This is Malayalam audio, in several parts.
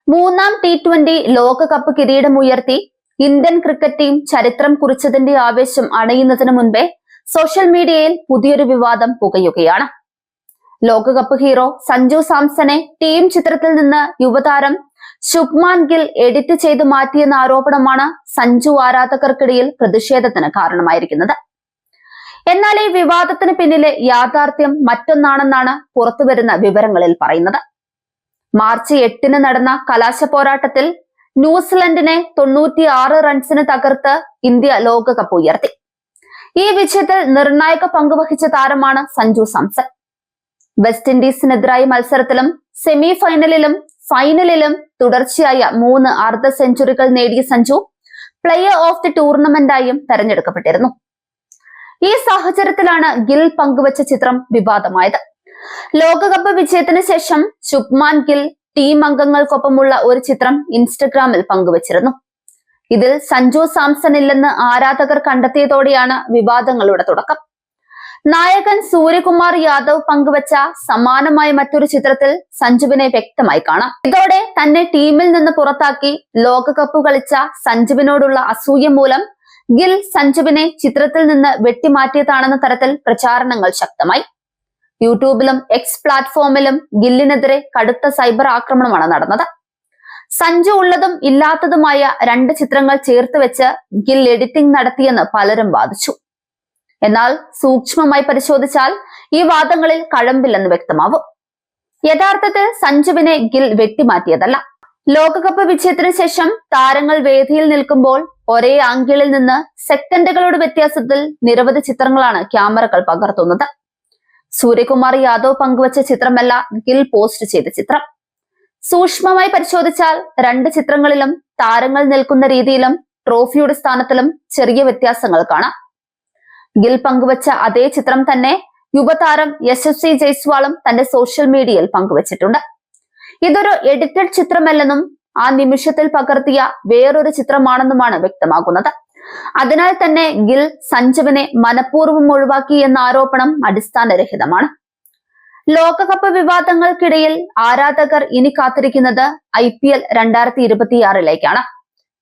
മൂന്നാം T20 ലോകകപ്പ് കിരീടമുയർത്തി ഇന്ത്യൻ ക്രിക്കറ്റ് ടീം ചരിത്രം കുറിച്ചതിന്റെ ആവേശം അണയുന്നതിന് മുൻപേ സോഷ്യൽ മീഡിയയിൽ പുതിയൊരു വിവാദം പുകയുകയാണ്. ലോകകപ്പ് ഹീറോ സഞ്ജു സാംസനെ ടീം ചിത്രത്തിൽ നിന്ന് യുവതാരം ശുഭ്മാൻ ഗിൽ എഡിറ്റ് ചെയ്ത് മാറ്റിയെന്ന ആരോപണമാണ് സഞ്ജു ആരാധകർക്കിടയിൽ പ്രതിഷേധത്തിന് കാരണമായിരിക്കുന്നത്. എന്നാൽ ഈ വിവാദത്തിന് പിന്നിലെ യാഥാർത്ഥ്യം മറ്റൊന്നാണെന്നാണ് പുറത്തുവരുന്ന വിവരങ്ങളിൽ പറയുന്നത്. മാർച്ച് 8 നടന്ന കലാശ പോരാട്ടത്തിൽ ന്യൂസിലൻഡിനെ 96 റൺസിന് തകർത്ത് ഇന്ത്യ ലോകകപ്പ് ഉയർത്തി. ഈ വിജയത്തിൽ നിർണായക പങ്കുവഹിച്ച താരമാണ് സഞ്ജു സാംസൺ. വെസ്റ്റ് ഇൻഡീസിനെതിരായ മത്സരത്തിലും സെമി ഫൈനലിലും ഫൈനലിലും തുടർച്ചയായ 3 അർദ്ധ സെഞ്ചുറികൾ നേടിയ സഞ്ജു പ്ലെയർ ഓഫ് ദി ടൂർണമെന്റായും തെരഞ്ഞെടുക്കപ്പെട്ടിരുന്നു. ഈ സാഹചര്യത്തിലാണ് ഗിൽ പങ്കുവച്ച ചിത്രം വിവാദമായത്. ലോകകപ്പ് വിജയത്തിന് ശേഷം ശുഭ്മാൻ ഗിൽ ടീം അംഗങ്ങൾക്കൊപ്പമുള്ള ഒരു ചിത്രം ഇൻസ്റ്റഗ്രാമിൽ പങ്കുവച്ചിരുന്നു. ഇതിൽ സഞ്ജു സാംസൺ ഇല്ലെന്ന് ആരാധകർ കണ്ടെത്തിയതോടെയാണ് വിവാദങ്ങളുടെ തുടക്കം. നായകൻ സൂര്യകുമാർ യാദവ് പങ്കുവച്ച സമാനമായ മറ്റൊരു ചിത്രത്തിൽ സഞ്ജുവിനെ വ്യക്തമായി കാണാം. ഇതോടെ തന്നെ ടീമിൽ നിന്ന് പുറത്താക്കി ലോകകപ്പ് കളിച്ച സഞ്ജുവിനോടുള്ള അസൂയ മൂലം ഗിൽ സഞ്ജുവിനെ ചിത്രത്തിൽ നിന്ന് വെട്ടിമാറ്റിയതാണെന്ന തരത്തിൽ പ്രചാരണങ്ങൾ ശക്തമായി. യൂട്യൂബിലും എക്സ് പ്ലാറ്റ്ഫോമിലും ഗില്ലിനെതിരെ കടുത്ത സൈബർ ആക്രമണമാണ് നടന്നത്. സഞ്ജു ഉള്ളതും ഇല്ലാത്തതുമായ 2 ചിത്രങ്ങൾ ചേർത്ത് വെച്ച് ഗിൽ എഡിറ്റിംഗ് നടത്തിയെന്ന് പലരും വാദിച്ചു. എന്നാൽ സൂക്ഷ്മമായി പരിശോധിച്ചാൽ ഈ വാദങ്ങളിൽ കഴമ്പില്ലെന്ന് വ്യക്തമാവും. യഥാർത്ഥത്തിൽ സഞ്ജുവിനെ ഗിൽ വെട്ടിമാറ്റിയതല്ല. ലോകകപ്പ് വിജയത്തിന് ശേഷം താരങ്ങൾ വേദിയിൽ നിൽക്കുമ്പോൾ ഒരേ ആംഗിളിൽ നിന്ന് സെക്കൻഡുകളുടെ വ്യത്യാസത്തിൽ നിരവധി ചിത്രങ്ങളാണ് ക്യാമറകൾ പകർത്തുന്നത്. സൂര്യകുമാർ യാദവ് പങ്കുവച്ച ചിത്രമല്ല ഗിൽ പോസ്റ്റ് ചെയ്ത ചിത്രം. സൂക്ഷ്മമായി പരിശോധിച്ചാൽ 2 ചിത്രങ്ങളിലും താരങ്ങൾ നിൽക്കുന്ന രീതിയിലും ട്രോഫിയുടെ സ്ഥാനത്തിലും ചെറിയ വ്യത്യാസങ്ങൾ കാണാം. ഗിൽ പങ്കുവച്ച അതേ ചിത്രം തന്നെ യുവതാരം യശസ്വി ജയ്സ്വാളും തന്റെ സോഷ്യൽ മീഡിയയിൽ പങ്കുവച്ചിട്ടുണ്ട്. ഇതൊരു എഡിറ്റഡ് ചിത്രമല്ലെന്നും ആ നിമിഷത്തിൽ പകർത്തിയ വേറൊരു ചിത്രമാണെന്നുമാണ് വ്യക്തമാകുന്നത്. അതിനാൽ തന്നെ ഗിൽ സഞ്ജുവിനെ മനഃപൂർവ്വം ഒഴിവാക്കി എന്ന ആരോപണം അടിസ്ഥാനരഹിതമാണ്. ലോകകപ്പ് വിവാദങ്ങൾക്കിടയിൽ ആരാധകർ ഇനി കാത്തിരിക്കുന്നത് IPL 2026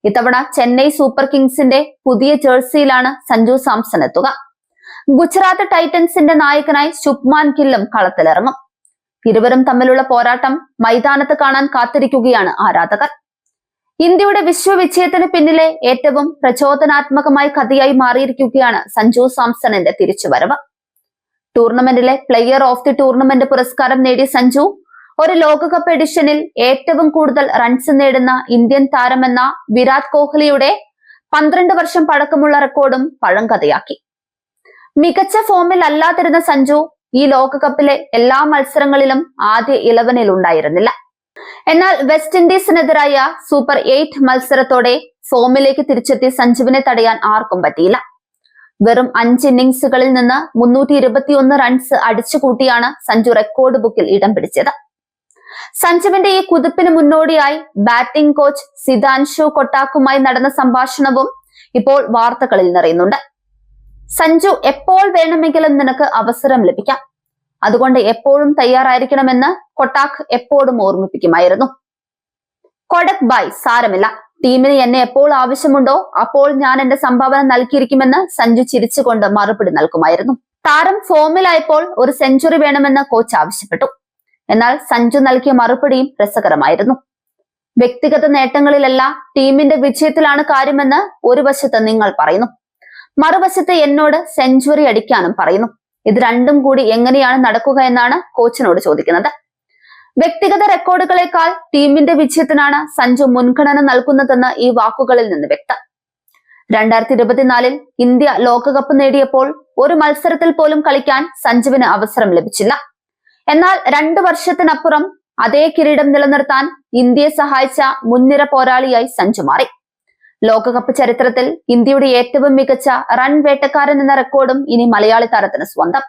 ഇത്തവണ ചെന്നൈ സൂപ്പർ കിങ്സിന്റെ പുതിയ ജേഴ്സിയിലാണ് സഞ്ജു സാംസൺ എത്തുക. ഗുജറാത്ത് ടൈറ്റൻസിന്റെ നായകനായി ശുഭ്മാൻ ഗില്ലും കളത്തിലിറങ്ങും. ഇരുവരും തമ്മിലുള്ള പോരാട്ടം മൈതാനത്ത് കാണാൻ കാത്തിരിക്കുകയാണ് ആരാധകർ. ഇന്ത്യയുടെ വിശ്വവിജയത്തിന് പിന്നിലെ ഏറ്റവും പ്രചോദനാത്മകമായ കഥയായി മാറിയിരിക്കുകയാണ് സഞ്ജു സാംസണിന്റെ തിരിച്ചുവരവ്. ടൂർണമെന്റിലെ പ്ലെയർ ഓഫ് ദി ടൂർണമെന്റ് പുരസ്കാരം നേടിയ സഞ്ജു ഒരു ലോകകപ്പ് എഡിഷനിൽ ഏറ്റവും കൂടുതൽ റൺസ് നേടുന്ന ഇന്ത്യൻ താരമെന്ന വിരാട് കോഹ്ലിയുടെ 12 വർഷം പഴക്കമുള്ള റെക്കോർഡും പഴങ്കഥയാക്കി. മികച്ച ഫോമിൽ അല്ലാതിരുന്ന സഞ്ജു ഈ ലോകകപ്പിലെ എല്ലാ മത്സരങ്ങളിലും ആദ്യ 11-ൽ ഉണ്ടായിരുന്നില്ല. എന്നാൽ വെസ്റ്റ് ഇൻഡീസിനെതിരായ സൂപ്പർ 8 മത്സരത്തോടെ ഫോമിലേക്ക് തിരിച്ചെത്തിയ സഞ്ജുവിനെ തടയാൻ ആർക്കും പറ്റിയില്ല. വെറും 5 ഇന്നിംഗ്സുകളിൽ നിന്ന് 321 റൺസ് അടിച്ചുകൂട്ടിയാണ് സഞ്ജു റെക്കോർഡ് ബുക്കിൽ ഇടം പിടിച്ചത്. സഞ്ജുവിന്റെ ഈ കുതിപ്പിന് മുന്നോടിയായി ബാറ്റിംഗ് കോച്ച് സിദ്ധാൻഷു കൊട്ടാക്കുമായി നടന്ന സംഭാഷണവും ഇപ്പോൾ വാർത്തകളിൽ നിറയുന്നുണ്ട്. സഞ്ജു എപ്പോൾ വേണമെങ്കിലും നിനക്ക് അവസരം ലഭിക്കാം, അതുകൊണ്ട് എപ്പോഴും തയ്യാറായിരിക്കണമെന്ന് കൊട്ടാക്ക് എപ്പോഴും ഓർമ്മിപ്പിക്കുമായിരുന്നു. കൊടക് ബായ്, സാരമില്ല, ടീമിന് എന്നെ എപ്പോൾ ആവശ്യമുണ്ടോ അപ്പോൾ ഞാൻ എന്റെ സംഭാവന നൽകിയിരിക്കുമെന്ന് സഞ്ജു ചിരിച്ചുകൊണ്ട് മറുപടി നൽകുമായിരുന്നു. താരം ഫോമിലായപ്പോൾ ഒരു സെഞ്ചുറി വേണമെന്ന് കോച്ച് ആവശ്യപ്പെട്ടു. എന്നാൽ സഞ്ജു നൽകിയ മറുപടിയും രസകരമായിരുന്നു. വ്യക്തിഗത നേട്ടങ്ങളിലല്ല ടീമിന്റെ വിജയത്തിലാണ് കാര്യമെന്ന് ഒരു വശത്ത് നിങ്ങൾ പറയുന്നു, മറുവശത്ത് എന്നോട് സെഞ്ചുറി അടിക്കാനും പറയുന്നു. ഇത് രണ്ടും കൂടി എങ്ങനെയാണ് നടക്കുക എന്നാണ് കോച്ചിനോട് ചോദിക്കുന്നത്. വ്യക്തിഗത റെക്കോർഡുകളെക്കാൾ ടീമിന്റെ വിജയത്തിനാണ് സഞ്ജു മുൻഗണന നൽകുന്നതെന്ന് ഈ വാക്കുകളിൽ നിന്ന് വ്യക്തം. 2024-ൽ ഇന്ത്യ ലോകകപ്പ് നേടിയപ്പോൾ ഒരു മത്സരത്തിൽ പോലും കളിക്കാൻ സഞ്ജുവിന് അവസരം ലഭിച്ചില്ല. എന്നാൽ 2 വർഷത്തിനപ്പുറം അതേ കിരീടം നിലനിർത്താൻ ഇന്ത്യയെ സഹായിച്ച മുൻനിര പോരാളിയായി സഞ്ജു മാറി. ലോകകപ്പ് ചരിത്രത്തിൽ ഇന്ത്യയുടെ ഏറ്റവും മികച്ച റൺ വേട്ടക്കാരൻ എന്ന റെക്കോർഡും ഇനി മലയാളി താരത്തിന് സ്വന്തം.